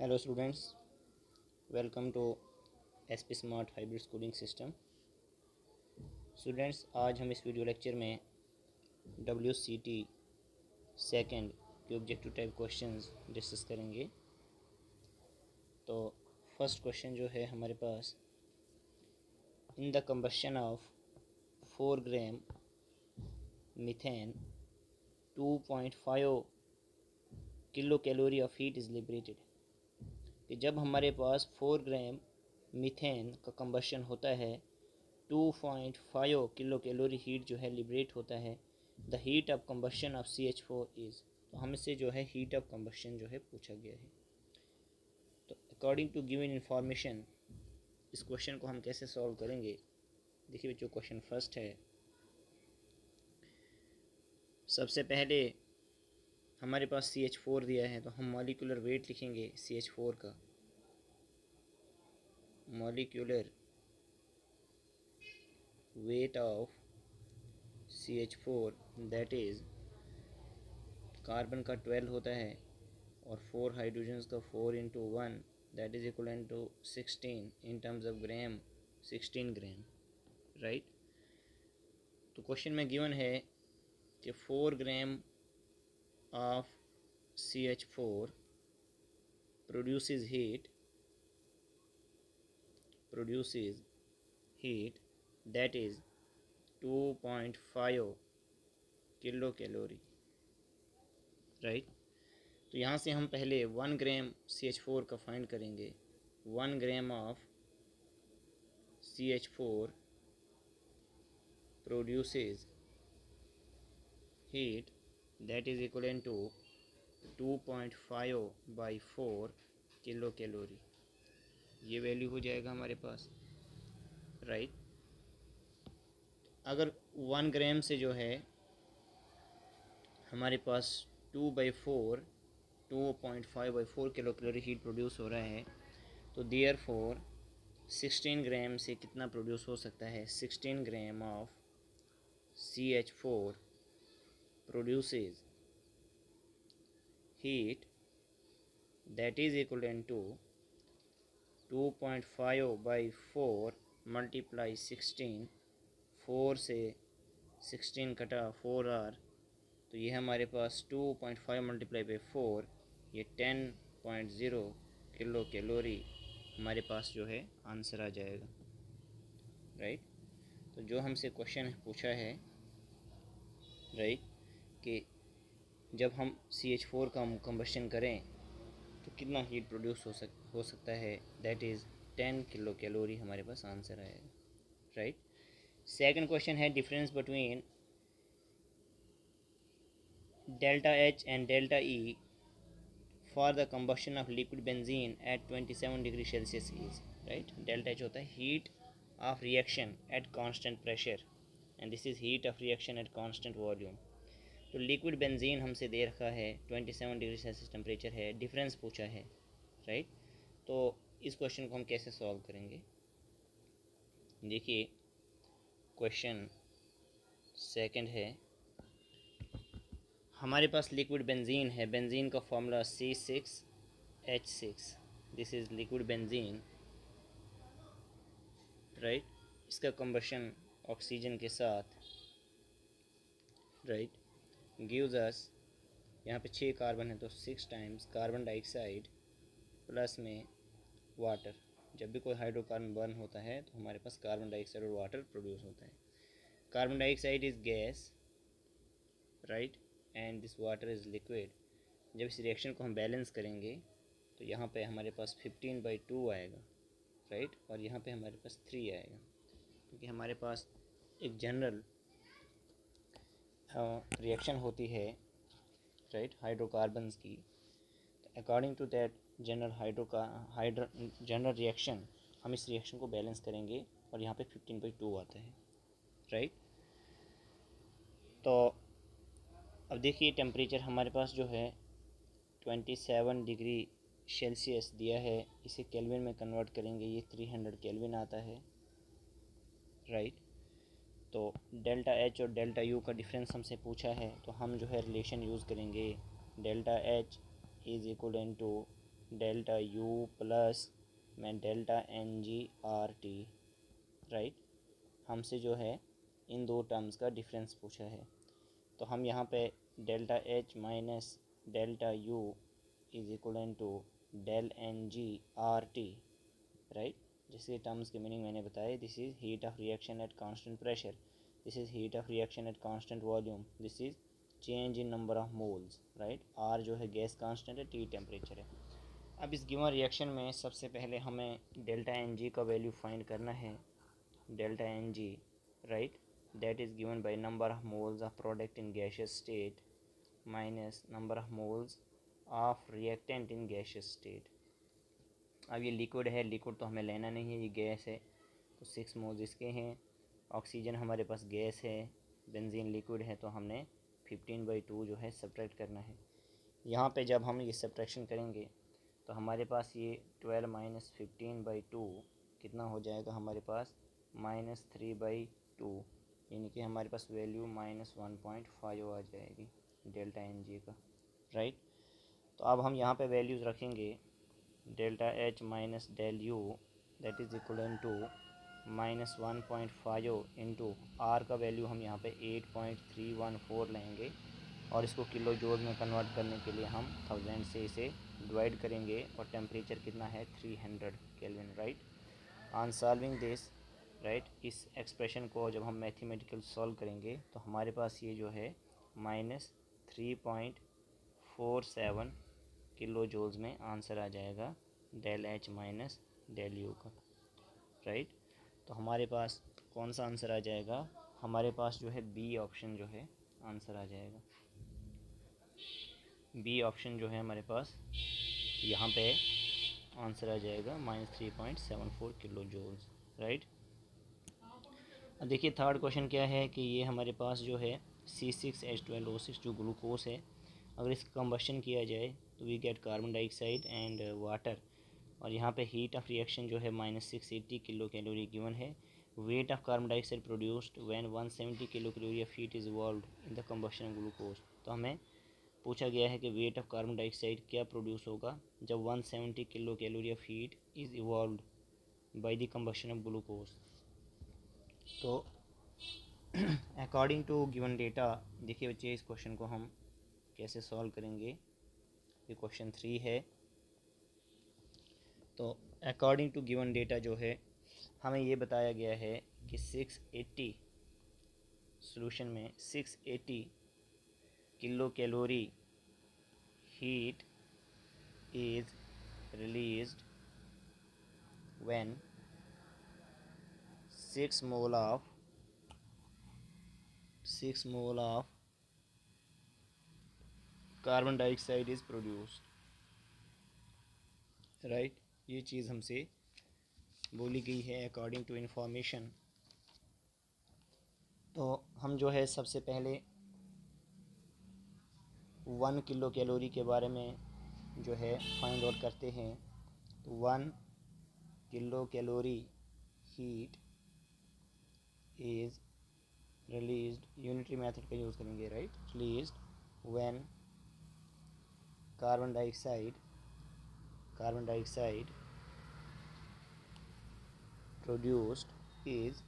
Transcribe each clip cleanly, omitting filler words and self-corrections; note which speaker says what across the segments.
Speaker 1: Hello students, welcome to SP smart hybrid schooling system. Students, आज हम इस video lecture में WCT सेकंड के ऑब्जेक्टिव टाइप क्वेश्चंस डिस्कस करेंगे। तो फर्स्ट क्वेश्चन जो है हमारे पास, in the combustion of 4 gram methane 2.5 kilo calorie of heat is liberated. कि जब हमारे पास 4 ग्राम मीथेन का कंबशन होता है 2.5 किलो कैलोरी हीट जो है लिबरेट होता है। The heat of combustion of CH4 is, तो हमसे जो है हीट ऑफ कंबशन जो है पूछा गया है। तो अकॉर्डिंग टू गिवन इंफॉर्मेशन इस क्वेश्चन को हम कैसे सॉल्व करेंगे। देखिए जो क्वेश्चन फर्स्ट है, सबसे पहले हमारे पास CH4 दिया है, तो हम मॉलिक्यूलर वेट लिखेंगे CH4 का। Molecular weight of CH4 that is, carbon का 12 होता है और 4 हाइड्रोजन्स का 4 into 1 that is equal to 16 in terms of gram, 16 gram, right. तो क्वेश्चन में गिवन है कि 4 gram of CH4 produces heat that is 2.5 kilo calorie, right. तो यहाँ से हम पहले 1 ग्राम CH4 का फाइंड करेंगे। 1 ग्राम of CH4 produces heat that is equivalent to 2.5 by 4 kilo calorie. ये वैल्यू हो जाएगा हमारे पास, राइट। अगर 1 ग्राम से जो है हमारे पास 2/4 2.5/4 किलो कैलोरी हीट प्रोड्यूस हो रहा है, तो देयरफॉर 16 ग्राम से कितना प्रोड्यूस हो सकता है। 16 ग्राम of CH4 produces heat that is equivalent to 2.5 by 4 multiply 16, 4 से 16 कटा 4R, तो ये हमारे पास 2.5 मल्टीप्लाई बाई 4, ये 10.0 किलो कैलोरी हमारे पास जो है आंसर आ जाएगा, राइट। तो जो हमसे क्वेश्चन पूछा है, राइट, कि जब हम CH4 का कंबशन करें तो कितना हीट प्रोड्यूस हो सकता है, दैट इज़ 10 किलो कैलोरी हमारे पास आंसर आएगा, राइट। सेकंड क्वेश्चन है, difference between delta H and delta E for the combustion of liquid benzene at 27 degree Celsius is, right. Delta H होता है heat of reaction at constant pressure and this is heat of reaction at constant volume. तो liquid benzene हमसे दे रखा है 27 degree Celsius temperature है, difference पूछा है, राइट। तो इस क्वेश्चन को हम कैसे सॉल्व करेंगे। देखिए क्वेश्चन सेकंड है, हमारे पास लिक्विड बेंजीन है। बेंजीन का formula C6H6, this is liquid benzene, right. इसका कंबशन ऑक्सीजन के साथ, राइट, गिव्स अस, यहाँ पे 6 कार्बन है तो 6 टाइम्स कार्बन डाइऑक्साइड प्लस में वाटर। जब भी कोई हाइड्रोकार्बन बर्न होता है तो हमारे पास कार्बन डाइऑक्साइड और वाटर प्रोड्यूस होता है। Carbon dioxide is gas, right, and this water is liquid. जब इस रिएक्शन को हम बैलेंस करेंगे तो यहाँ पे हमारे पास 15/2 आएगा, राइट, और यहाँ पे हमारे पास 3 आएगा, क्योंकि हमारे पास एक जनरल रिएक्शन होती है, राइट, हाइड्रोकार्बन्स की। According to that general reaction हम इस रिएक्शन को बैलेंस करेंगे और यहाँ पे 15/2 आता है, राइट। तो अब देखिए टेम्परेचर हमारे पास जो है 27 डिग्री सेल्सियस दिया है, इसे केल्विन में कन्वर्ट करेंगे, ये 300 केल्विन आता है, राइट। तो डेल्टा H और डेल्टा U का डिफरेंस हमसे पूछा है, तो हम जो है रिलेशन यूज़ करेंगे। Delta H is equal to delta U plus में delta N G R T, right. हमसे जो है इन दो टर्म्स का डिफरेंस पूछा है, तो हम यहाँ पे delta H minus delta U is equal to del N G R T, right. जिसके टर्म्स के मीनिंग मैंने बताए, this is heat of reaction at constant pressure, this is heat of reaction at constant volume, this is change in number of moles, right. R जो है gas constant है, T temperature है। अब इस given reaction में सबसे पहले हमें डेल्टा एन जी का वैल्यू फाइंड करना है। Delta N G, right, that is given by number of moles of product in gaseous state minus number of moles of reactant in gaseous state. अब ये liquid है, लिक्विड तो हमें लेना नहीं है, ये गैस है, तो 6 मोल्स इसके हैं। ऑक्सीजन हमारे पास गैस है, बेंजीन लिक्विड है, तो हमने 15/2 जो है सब्ट्रैक्ट करना है। यहाँ पे जब हम ये सब्ट्रैक्शन करेंगे तो हमारे पास ये 12 माइनस 15/2 कितना हो जाएगा हमारे पास, -3/2, यानी कि हमारे पास वैल्यू -1.5 आ जाएगी डेल्टा एन जी का, राइट। तो अब हम यहाँ पे वैल्यूज़ रखेंगे, delta H minus del U that is equal to -1.5 into R का वैल्यू हम यहाँ पे 8.314 लेंगे, और इसको किलो जूल में कन्वर्ट करने के लिए हम 1000 से इसे डिवाइड करेंगे, और टेम्परेचर कितना है 300 kelvin, right. On solving this, right, इस एक्सप्रेशन को जब हम मैथमेटिकल सॉल्व करेंगे तो हमारे पास ये जो है -3.47 किलो जूल्स में आंसर आ जाएगा del H minus del U का, राइट। तो हमारे पास कौन सा आंसर आ जाएगा, हमारे पास जो है बी ऑप्शन जो है आंसर आ जाएगा। बी ऑप्शन जो है हमारे पास यहाँ पे आंसर आ जाएगा -3.74 किलो जूल्स, राइट। अब देखिए थर्ड क्वेश्चन क्या है कि ये हमारे पास जो है C6H12O6 जो ग्लूकोज है, अगर इसका कंबशन किया जाए तो we get carbon dioxide and water, और यहाँ पे हीट ऑफ रिएक्शन जो है -680 किलो कैलोरी गिवन है। Weight of carbon dioxide produced when 170 kilo calorie of heat is evolved in the combustion of glucose. तो हमें पूछा गया है कि वेट ऑफ कार्बन डाइऑक्साइड क्या प्रोड्यूस होगा जब 170 kilo calorie of heat is evolved by the combustion of glucose. तो अकॉर्डिंग टू गिवन डेटा, देखिए बच्चे इस क्वेश्चन को हम कैसे सॉल्व करेंगे। ये क्वेश्चन 3 है। तो अकॉर्डिंग टू गिवन डेटा जो है हमें ये बताया गया है कि 680 सॉल्यूशन में 680 kilo calorie heat is released when 6 mole of carbon dioxide is produced, right. ये चीज़ हमसे बोली गई है अकॉर्डिंग टू इंफॉर्मेशन। तो हम जो है सबसे पहले 1 किलो कैलोरी के बारे में जो है फाइंड आउट करते हैं। तो 1 kilo calorie heat is released, unitary method का यूज़ करेंगे, right, released when carbon dioxide produced is,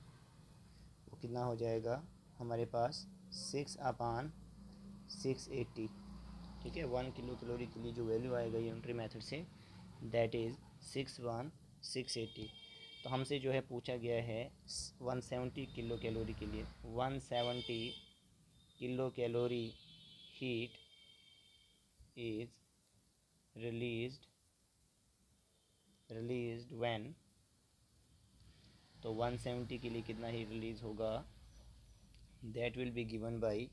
Speaker 1: वो कितना हो जाएगा हमारे पास 6/680, ठीक है। 1 किलो कैलोरी के लिए जो वैल्यू आएगा unitary method say that is 6/680। तो हमसे जो है पूछा गया है 170 किलो कैलोरी के लिए, 170 kilo calorie heat is released when, तो 170 के लिए कितना ही रिलीज़ होगा, that will be given by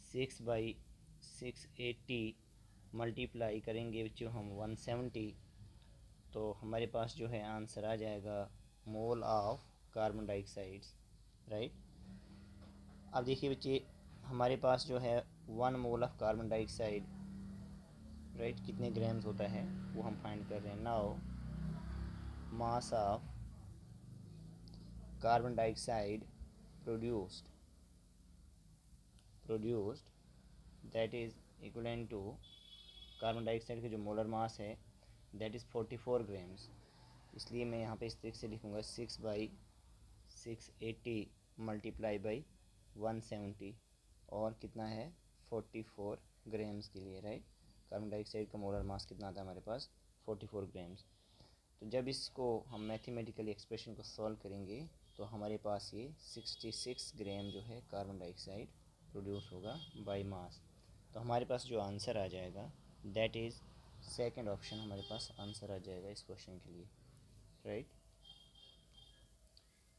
Speaker 1: 6/680 multiply करेंगे जो हम 170, तो हमारे पास जो है आंसर आ जाएगा mole of carbon dioxides, right. अब देखिए बच्चे हमारे पास जो है 1 mole of carbon dioxide, right, कितने ग्राम्स होता है वो हम फाइंड कर रहे हैं। Now mass of carbon dioxide produced that is equal to carbon dioxide का जो मोलर मास है दैट इज़ 44 ग्राम्स। इसलिए मैं यहाँ पे इस तरीके से लिखूँगा 6/680 मल्टीप्लाई बाई 170 और कितना है 44 ग्राम्स के लिए, राइट। कार्बन डाइऑक्साइड का मोलर मास कितना आता है हमारे पास 44 ग्राम्स। तो जब इसको हम मैथमेटिकली एक्सप्रेशन को सॉल्व करेंगे तो हमारे पास ये 66 ग्राम जो है कार्बन डाइऑक्साइड प्रोड्यूस होगा बाय मास। तो हमारे पास जो आंसर आ जाएगा दैट इज़ सेकंड ऑप्शन हमारे पास आंसर आ जाएगा इस क्वेश्चन के लिए, राइट।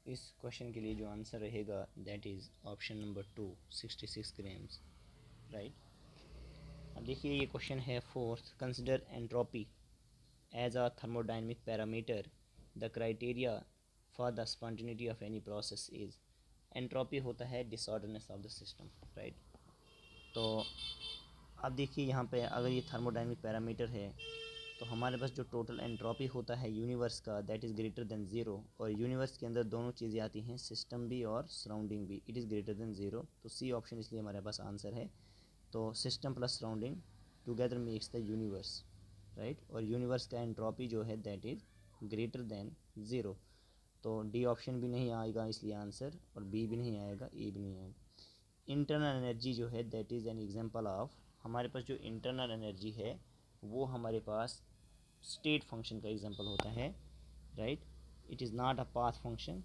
Speaker 1: इस क्वेश्चन के लिए जो आंसर रहेगा that is option number 2 66 grams, right. अब देखिए ये क्वेश्चन है fourth, consider entropy as a thermodynamic parameter, the criteria for the spontaneity of any process is. Entropy होता है disorderness of the system, right. तो अब देखिए यहाँ पे अगर ये थर्मोडाइनमिक पैरामीटर है तो हमारे पास जो टोटल एंट्रोपी होता है यूनिवर्स का that is greater than zero, और यूनिवर्स के अंदर दोनों चीज़ें आती हैं, सिस्टम भी और सराउंडिंग भी, it is greater than zero. तो सी ऑप्शन इसलिए हमारे पास आंसर है। तो system plus surrounding together makes the universe, right. और यूनिवर्स का एंट्रोपी जो है that is greater than zero. तो डी ऑप्शन भी नहीं आएगा इसलिए आंसर, और बी भी नहीं आएगा, ए भी नहीं आएगा। इंटरनल एनर्जी जो है that is an example of, हमारे पास जो इंटरनल एनर्जी है वो हमारे पास स्टेट फंक्शन का एग्जांपल होता है, right. It is not a path function,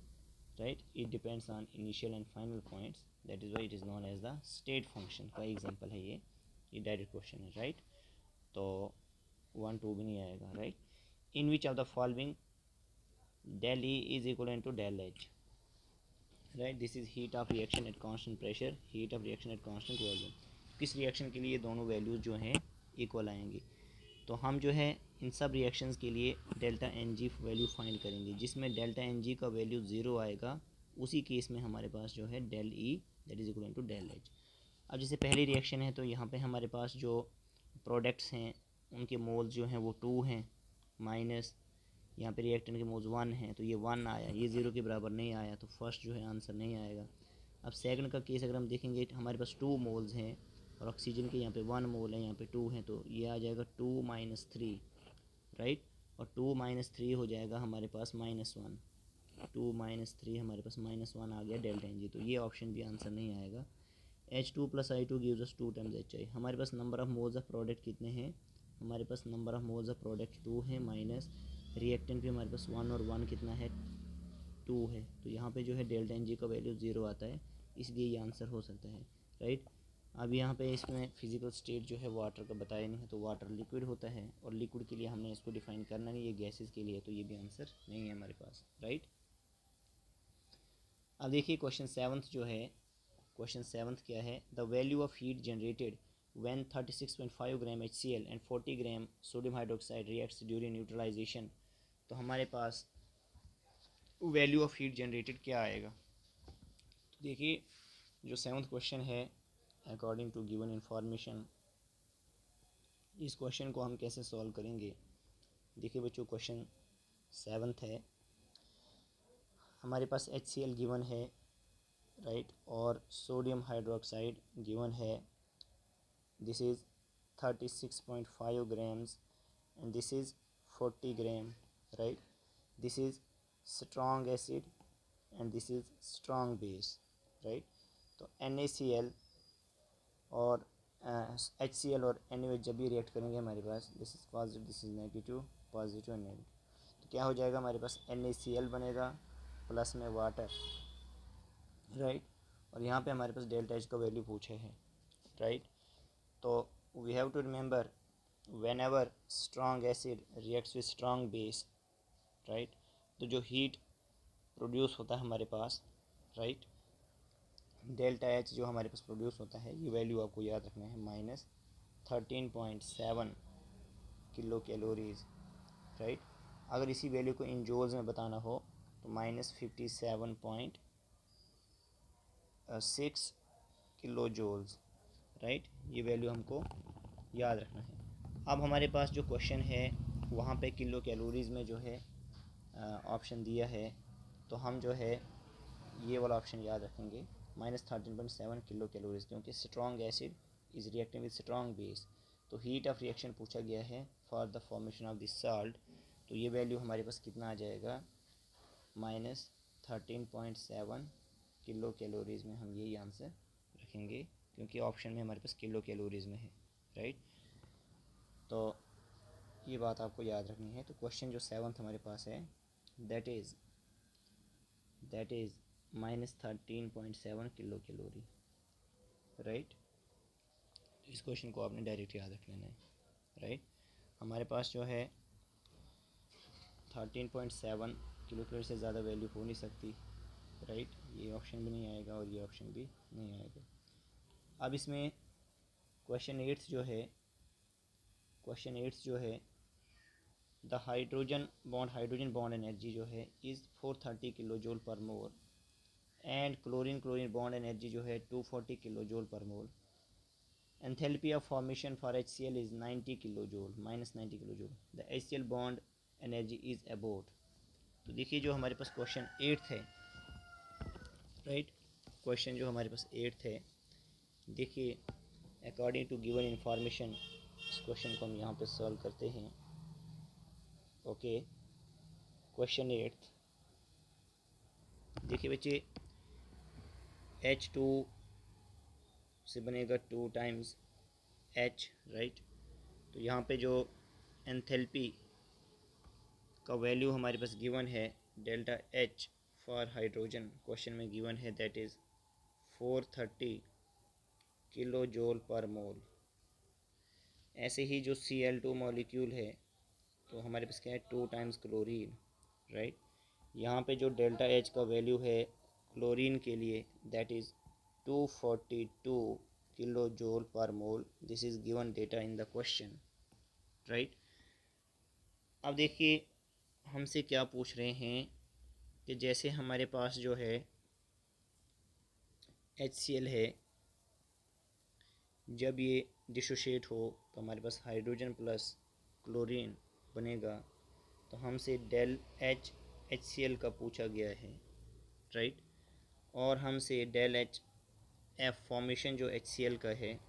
Speaker 1: right. It depends on initial and final points, that is why it is known as the state function का एग्जांपल है ये डायरेक्ट क्वेश्चन है, right. तो 1 2 भी नहीं आएगा, right. In which of the following del E is equivalent to del H, right. This is heat of reaction at constant pressure, heat of reaction at constant volume. किस reaction के लिए दोनों values जो हैं इक्वल आएंगी। तो हम जो है इन सब रिएक्शंस के लिए delta N G value find करेंगे, जिसमें डेल्टा एन जी का वैल्यू ज़ीरो आएगा उसी केस में हमारे पास जो है del E that is equal to del H. अब जैसे पहली रिएक्शन है तो यहाँ पे हमारे पास जो प्रोडक्ट्स हैं उनके मोल्स जो हैं वो 2 हैं, माइनस यहाँ पे रिएक्टेंट के मोल्स 1 हैं, तो ये 1 आया, ये 0 के बराबर नहीं आया, तो फर्स्ट जो है आंसर नहीं आएगा। अब सेकंड का केस अगर हम देखेंगे हमारे पास 2 मोल्स हैं और ऑक्सीजन के यहाँ पे 1 मोल है, यहाँ पे 2 हैं, तो ये आ जाएगा 2 - 3, राइट। और 2 - 3 हो जाएगा हमारे पास -1, 2 - 3 हमारे पास -1 आ गया डेल्टा एन जी, तो ये ऑप्शन भी आंसर नहीं आएगा। H2 + I2 gives us 2 times HI। हमारे पास number of moles of product कितने हैं, हमारे पास number of moles of product 2 है, माइनस रिएक्टेंट भी हमारे पास 1 और 1 कितना है 2 है, तो यहाँ पे जो है डेल्टा एन जी का वैल्यू 0 आता है, इसलिए ये आंसर हो सकता है, राइट। अब यहाँ पे इसमें फिजिकल स्टेट जो है वाटर का बताया नहीं है, तो वाटर लिक्विड होता है और लिक्विड के लिए हमने इसको डिफाइन करना नहीं, ये गैसेस के लिए, तो ये भी आंसर नहीं है हमारे पास, राइट। अब देखिए क्वेश्चन सेवन्थ जो है, क्वेश्चन सेवन्थ क्या है, the value of heat generated when 36.5 gram HCl and 40 gram sodium hydroxide reacts during neutralisation. तो हमारे पास वैल्यू ऑफ हीट जनरेटेड क्या आएगा। तो देखिए जो सेवन्थ क्वेश्चन है अकॉर्डिंग टू गिवन इंफॉर्मेशन, इस क्वेश्चन को हम कैसे सॉल्व करेंगे। देखिए बच्चों क्वेश्चन सेवन्थ है, हमारे पास HCl गिवन है, राइट, और सोडियम हाइड्रोक्साइड गिवन है, this is 36.5 grams and this is 40 gram, right. This is strong acid and this is strong base, right. तो NaCl और HCl और NaOH जब भी रिएक्ट करेंगे हमारे पास this is positive, this is negative, positive and negative, तो क्या हो जाएगा हमारे पास NaCl बनेगा प्लस में वाटर, राइट। और यहाँ पे हमारे पास डेल्टा एच का वैल्यू पूछे है, राइट। तो we have to remember whenever strong acid reacts with strong base, right, तो जो हीट प्रोड्यूस होता है हमारे पास, राइट, डेल्टा एच जो हमारे पास प्रोड्यूस होता है, ये वैल्यू आपको याद रखना है, -13.7 किलो कैलोरीज, राइट। अगर इसी वैल्यू को इन जूल्स में बताना हो तो -57.6 किलो जूल्स, राइट, ये वैल्यू हमको याद रखना है। अब हमारे पास जो क्वेश्चन है वहाँ पे किलो कैलोरीज़ में जो है ऑप्शन दिया है, तो हम जो है ये वाला ऑप्शन याद रखेंगे, -13.7 किलो कैलोरीज, क्योंकि strong acid is reacting with strong base, तो हीट ऑफ रिएक्शन पूछा गया है for the formation of this salt, तो ये वैल्यू हमारे पास कितना आ जाएगा, -13.7 किलो कैलोरीज़ में हम यही आंसर रखेंगे, क्योंकि ऑप्शन में हमारे पास किलो कैलोरीज़ में है, राइट। तो ये बात आपको याद रखनी है। तो क्वेश्चन जो 7th हमारे पास है, that is -13.7 kilo calorie, right. इस क्वेश्चन को आपने डायरेक्ट याद रख लेना है, राइट। हमारे पास जो है 13.7 किलो कैलोरी से ज़्यादा वैल्यू हो नहीं सकती, राइट। ये ऑप्शन भी नहीं आएगा और ये ऑप्शन भी नहीं आएगा। अब इसमें क्वेश्चन 8 जो है द हाइड्रोजन बॉन्ड एनर्जी जो है is 430 kilo joule per mole and chlorine bond energy जो है 240 kilo joule per mole. Enthalpy of formation for HCl is 90 kilo joule, -90 kilo joule. The HCl bond energy is about. तो देखिए जो हमारे पास question 8 है, right, question जो हमारे पास 8 है, देखिए अकॉर्डिंग टू गिवन इंफॉर्मेशन इस क्वेश्चन को हम यहाँ पे सॉल्व करते हैं। ओके, क्वेश्चन 8 देखिए बच्चे, H2 से बनेगा 2 टाइम्स H, राइट। तो यहाँ पे जो एंथैल्पी का वैल्यू हमारे पास गिवन है delta H for hydrogen, question में गिवन है that is 430 kilo joule per mole. ऐसे ही जो Cl2 मॉलिक्यूल है तो हमारे पास क्या है 2 टाइम्स क्लोरीन, राइट। यहाँ पे जो डेल्टा H का वैल्यू है क्लोरीन के लिए that is 242 kilo joule per mole. This is given data in the question, right. अब देखिए हमसे क्या पूछ रहे हैं कि जैसे हमारे पास जो है HCl है, जब ये डिसोशिएट हो तो हमारे पास हाइड्रोजन प्लस क्लोरीन बनेगा। तो हमसे डेल H HCl का पूछा गया है, राइट। और हमसे डेल H F फॉर्मेशन जो HCl का है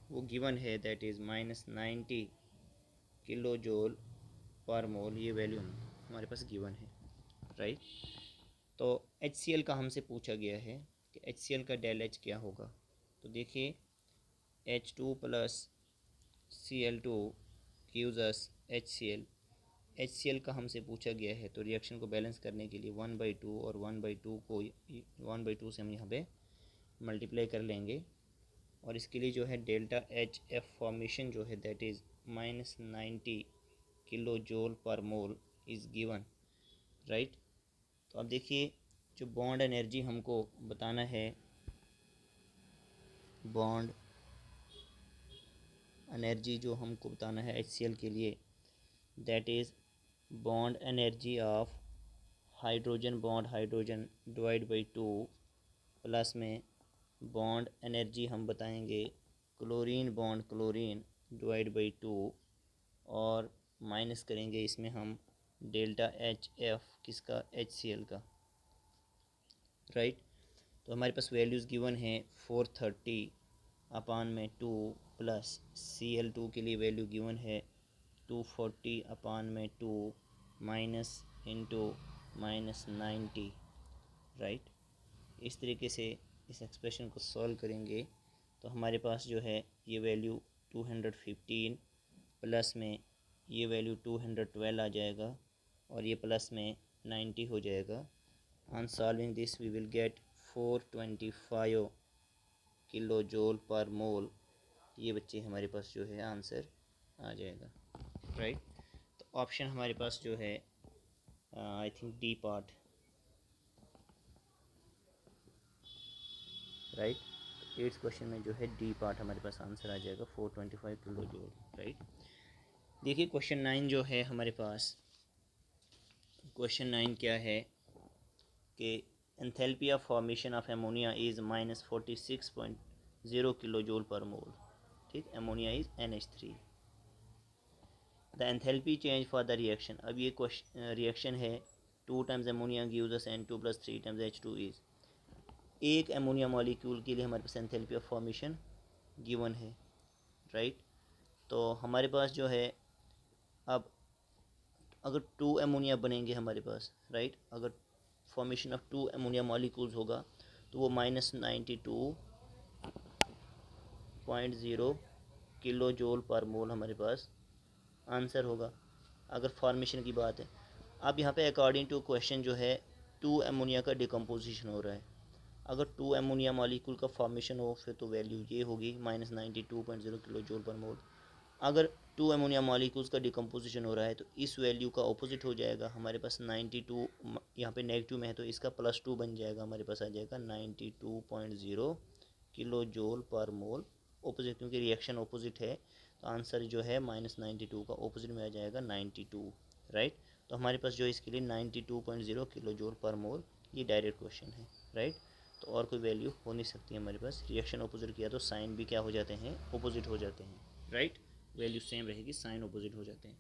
Speaker 1: वो गिवन है that is -90 kilo joule per mole. ये वैल्यू हमारे पास गिवन है, राइट। तो HCl का हमसे पूछा गया है कि HCl का डेल H क्या होगा। तो देखिए H2 plus Cl2 gives us HCl। HCl का हमसे पूछा गया है तो रिएक्शन को बैलेंस करने के लिए 1/2 और 1/2 को 1/2 से हम यहाँ पे मल्टीप्लाई कर लेंगे। और इसके लिए जो है डेल्टा HF फॉर्मेशन जो है that is -90 kilo joule per mole is given, right. तो अब देखिए जो बॉन्ड एनर्जी हमको बताना है, बॉन्ड एनर्जी जो हमको बताना है HCl के लिए that is bond energy of hydrogen divide by 2 plus में बॉन्ड एनर्जी हम बताएंगे क्लोरीन डिवाइड बाई 2 और माइनस करेंगे इसमें हम डेल्टा HF किसका, HCl का, राइट। तो हमारे पास वैल्यूज़ गिवन है 430 अपान में 2 प्लस Cl2 के लिए वैल्यू गिवन है 240 अपान में 2 माइनस इंटू -90, राइट। इस तरीके से इस एक्सप्रेशन को सॉल्व करेंगे तो हमारे पास जो है ये वैल्यू 215 प्लस में ये वैल्यू 212 आ जाएगा और ये प्लस में 90 हो जाएगा। On solving this we will get 425 kilo joule per mole. ये बच्चे हमारे पास जो है आंसर आ जाएगा, राइट। तो ऑप्शन हमारे पास जो है I think D part, right. तो 8th क्वेश्चन में जो है डी पार्ट हमारे पास आंसर आ जाएगा 425 किलो जूल, राइट। देखिए क्वेश्चन 9 जो है हमारे पास, क्वेश्चन 9 क्या है कि enthalpy of formation of ammonia is -46.0 kilo joule per mole, ठीक। Ammonia is NH3। The enthalpy change for the reaction, अब ये रिएक्शन है 2 times ammonia gives us N2 plus 3 times H2 is. एक एमोनिया मॉलिक्यूल के लिए हमारे पास enthalpy of formation given है, राइट। तो हमारे पास जो है अब अगर टू अमोनिया बनेंगे हमारे पास, राइट, अगर formation of two ammonia molecules होगा तो वो -92.0 किलो जूल पर मोल हमारे पास आंसर होगा अगर फॉर्मेशन की बात है। अब यहाँ पे अकॉर्डिंग टू क्वेश्चन जो है टू अमोनिया का डिकम्पोजिशन हो रहा है। अगर टू अमोनिया मॉलिक्यूल का फॉर्मेशन हो फिर तो वैल्यू ये होगी -92.0 किलो जूल पर मोल। अगर टू अमोनिया मॉलिक्यूल्स का डिकम्पोजिशन हो रहा है तो इस वैल्यू का ऑपोजिट हो जाएगा। हमारे पास 92 यहाँ पे नेगेटिव में है तो इसका +2 बन जाएगा, हमारे पास आ जाएगा 92.0 किलो जूल पर मोल ऑपोजिट, क्योंकि रिएक्शन ऑपोजिट है तो आंसर जो है -92 का ऑपोजिट में आ जाएगा 92, राइट। तो हमारे पास जो इसके लिए 92.0 किलो जूल पर मोल ये डायरेक्ट क्वेश्चन है, राइट। तो और कोई वैल्यू हो नहीं सकती हमारे पास। रिएक्शन ऑपोजिट किया तो साइन भी क्या हो जाते हैं, ऑपोजिट हो जाते हैं, राइट। वैल्यू सेम रहेगी, साइन ऑपोजिट हो जाते हैं।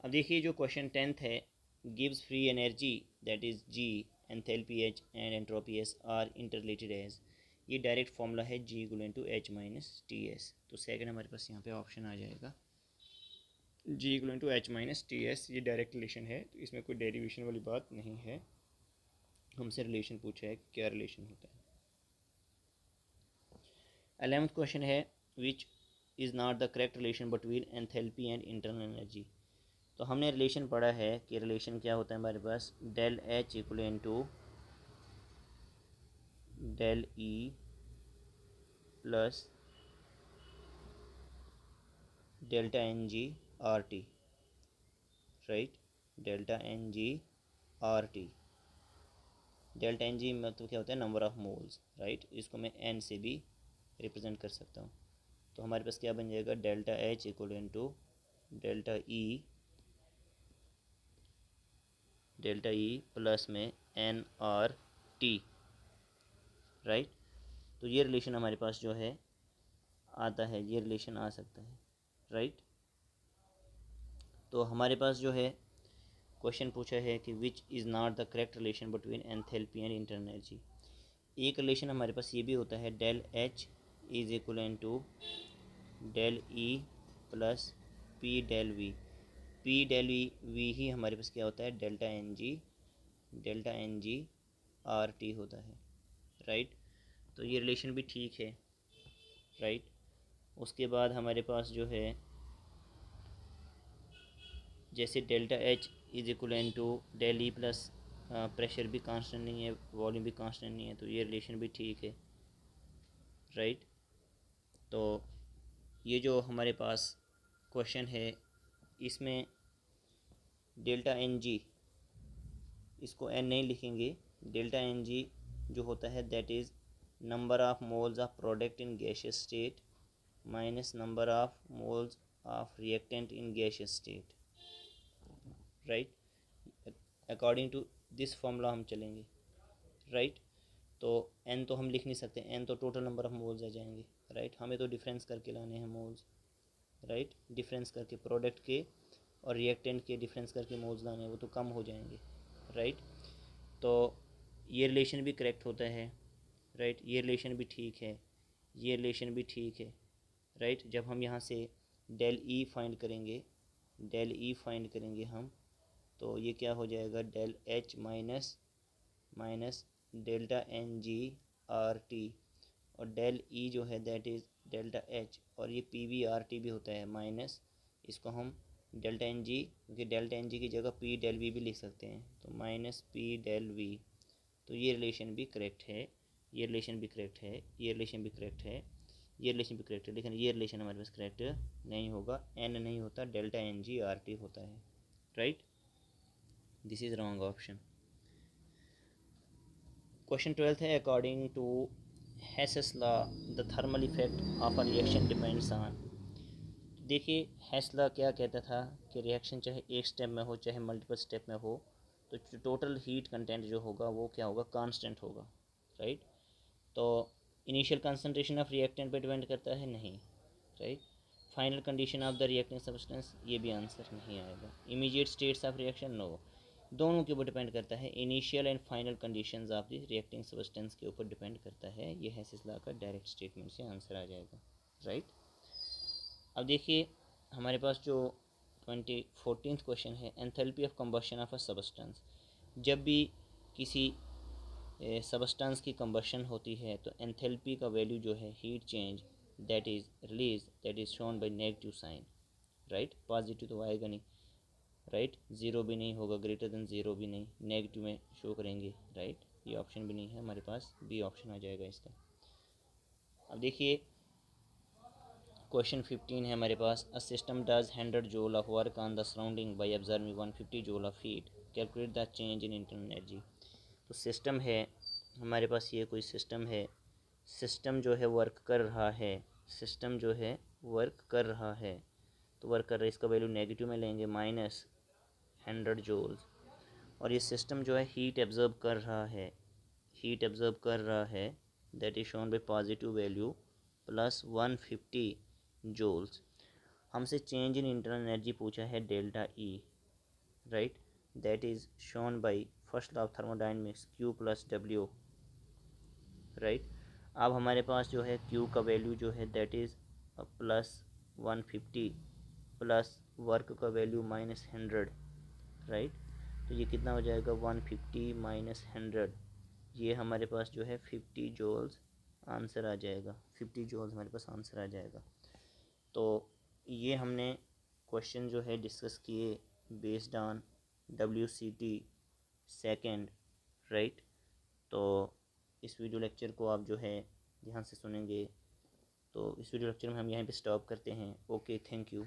Speaker 1: अब देखिए जो क्वेश्चन 10th है, gives free energy that is G, enthalpy H and entropy S are interrelated as. ये डायरेक्ट फॉर्मूला है G equal to H minus T S. तो सेकंड हमारे पास यहाँ पे ऑप्शन आ जाएगा G equal to H minus T S. ये डायरेक्ट रिलेशन है तो इसमें कोई डेरिवेशन वाली बात नहीं है। हमसे रिलेशन पूछा है, क्या रिलेशन होता है। 11th क्वेश्चन है, विच is not the correct relation between enthalpy and internal energy. तो हमने रिलेशन पढ़ा है कि रिलेशन क्या होता है हमारे पास, del H equal to del E plus delta N G R T, right. Delta N G R T, delta N G मतलब क्या होता है, नंबर ऑफ मोल्स, राइट। इसको मैं एन से भी रिप्रेजेंट कर सकता हूँ। तो हमारे पास क्या बन जाएगा, delta H equal to delta E plus में एन आर टी, राइट। तो ये रिलेशन हमारे पास जो है आता है, ये रिलेशन आ सकता है, राइट। तो हमारे पास जो है क्वेश्चन पूछा है कि which is not the correct relation between enthalpy and internal energy. एक रिलेशन हमारे पास ये भी होता है, del H is equal to del E plus P del V. P del V ही हमारे पास क्या होता है, delta N G R T होता है, राइट। तो ये रिलेशन भी ठीक है, राइट। उसके बाद हमारे पास जो है जैसे delta H is equal to del E plus, pressure भी कांस्टेंट नहीं है, वॉल्यूम भी कांस्टेंट नहीं है, तो ये रिलेशन भी ठीक है, राइट। तो ये जो हमारे पास क्वेश्चन है इसमें डेल्टा एन जी, इसको एन नहीं लिखेंगे, डेल्टा एन जी जो होता है that is number of moles of product in gaseous state minus number of moles of reactant in gaseous state, right. According to this formula हम चलेंगे, राइट। तो एन तो हम लिख नहीं सकते, एन तो टोटल नंबर ऑफ मोल्स आ जाएंगे, राइट। हमें तो डिफरेंस करके लाने हैं मोल्स, राइट। डिफरेंस करके प्रोडक्ट के और रिएक्टेंट के डिफरेंस करके मोल्स लाने हैं, वो तो कम हो जाएंगे, राइट। तो ये रिलेशन भी करेक्ट होता है, राइट। ये रिलेशन भी ठीक है, ये रिलेशन भी ठीक है, राइट। जब हम यहाँ से डेल ई फाइंड करेंगे हम, तो ये क्या हो जाएगा, del H minus delta N G R T, और डेल ई जो है दैट इज़ डेल्टा एच, और ये पी वी आर टी भी होता है माइनस, इसको हम डेल्टा एन जी, क्योंकि डेल्टा एन जी की जगह पी डेल वी भी लिख सकते हैं, तो माइनस पी डेल वी। तो ये रिलेशन भी करेक्ट है, ये रिलेशन भी करेक्ट है, ये रिलेशन भी करेक्ट है, ये रिलेशन भी करेक्ट है, लेकिन ये रिलेशन हमारे पास करेक्ट नहीं होगा, एन नहीं होता, delta N G R T होता है, right. This is wrong option. Question 12th है, according to Hess's law the thermal effect of a reaction depends on. देखिए हेस लॉ क्या कहता था कि रिएक्शन चाहे एक स्टेप में हो चाहे मल्टीपल स्टेप में हो, तो टोटल हीट कंटेंट जो होगा वो क्या होगा, कांस्टेंट होगा, राइट। तो इनिशियल कंसंट्रेशन ऑफ रिएक्टेंट पे डिपेंड करता है, नहीं, right. Final condition of the reacting substance, ये भी आंसर नहीं आएगा। Immediate states of reaction, no. दोनों के ऊपर डिपेंड करता है, initial and final conditions of the reacting substance के ऊपर डिपेंड करता है। ये हेसिस लॉ का डायरेक्ट स्टेटमेंट से आंसर आ जाएगा, राइट। अब देखिए हमारे पास जो 14th क्वेश्चन है, enthalpy of combustion of a substance. जब भी किसी सबस्टेंस की कंबशन होती है तो एंथैल्पी का वैल्यू जो है, heat change that is release, that is shown by negative sign, right. Positive तो आएगा नहीं, राइट। ज़ीरो भी नहीं होगा, ग्रेटर देन ज़ीरो भी नहीं, नेगेटिव में शो करेंगे, राइट। ये ऑप्शन भी नहीं है हमारे पास, बी ऑप्शन आ जाएगा इसका। अब देखिए क्वेश्चन 15 है हमारे पास, a system does 100 joule of work on the surrounding by observing 150 joule of heat, calculate the change in internal energy. तो सिस्टम है हमारे पास, ये कोई सिस्टम है, सिस्टम जो है वर्क कर रहा है, सिस्टम जो है वर्क कर रहा है, तो वर्क कर रहा है, इसका वैल्यू नेगेटिव में लेंगे, -100 जूल्स। और ये सिस्टम जो है हीट एब्जर्व कर रहा है, हीट एब्जर्व कर रहा है, that is shown by positive value +150 joules. हमसे चेंज इन इंटरनल एनर्जी पूछा है delta E, right, that is shown by first law of thermodynamics Q+W, right. अब हमारे पास जो है Q का वैल्यू जो है दैट इज़ +150 प्लस वर्क का वैल्यू -100, राइट। तो ये कितना हो जाएगा, 150 -100, ये हमारे पास जो है 50 जूल्स आंसर आ जाएगा, 50 जूल्स हमारे पास आंसर आ जाएगा। तो ये हमने क्वेश्चन जो है डिस्कस किए based on WCT second, right. तो इस वीडियो लेक्चर को आप जो है ध्यान से सुनेंगे। तो इस वीडियो लेक्चर में हम यहीं पे स्टॉप करते हैं। Okay, thank you.